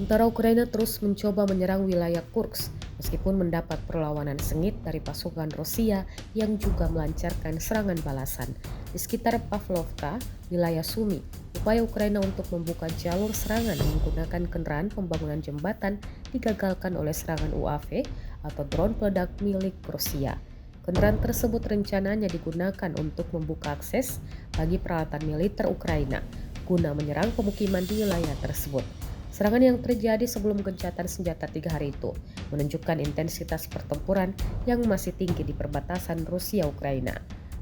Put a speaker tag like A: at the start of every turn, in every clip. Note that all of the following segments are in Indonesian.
A: Tentara Ukraina terus mencoba menyerang wilayah Kursk meskipun mendapat perlawanan sengit dari pasukan Rusia yang juga melancarkan serangan balasan. Di sekitar Pavlovka, wilayah Sumi, upaya Ukraina untuk membuka jalur serangan menggunakan kendaraan pembangunan jembatan digagalkan oleh serangan UAV atau drone peledak milik Rusia. Kendaraan tersebut rencananya digunakan untuk membuka akses bagi peralatan militer Ukraina guna menyerang pemukiman di wilayah tersebut. Serangan yang terjadi sebelum gencatan senjata 3 hari itu menunjukkan intensitas pertempuran yang masih tinggi di perbatasan Rusia-Ukraina.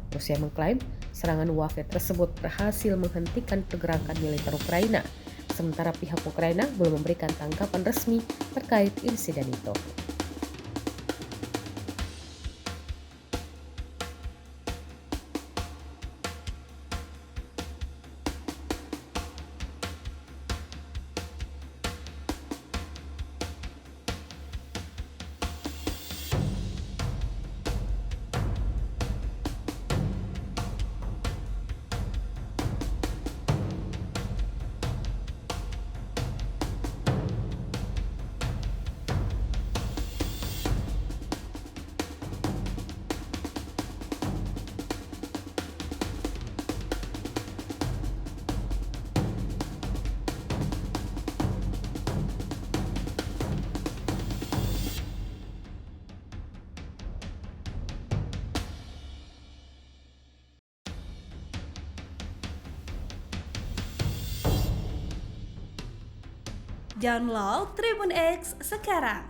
A: Rusia mengklaim serangan UAV tersebut berhasil menghentikan pergerakan militer Ukraina, sementara pihak Ukraina belum memberikan tanggapan resmi terkait insiden itu.
B: Download Tribun X sekarang,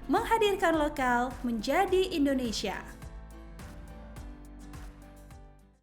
B: menghadirkan lokal menjadi Indonesia.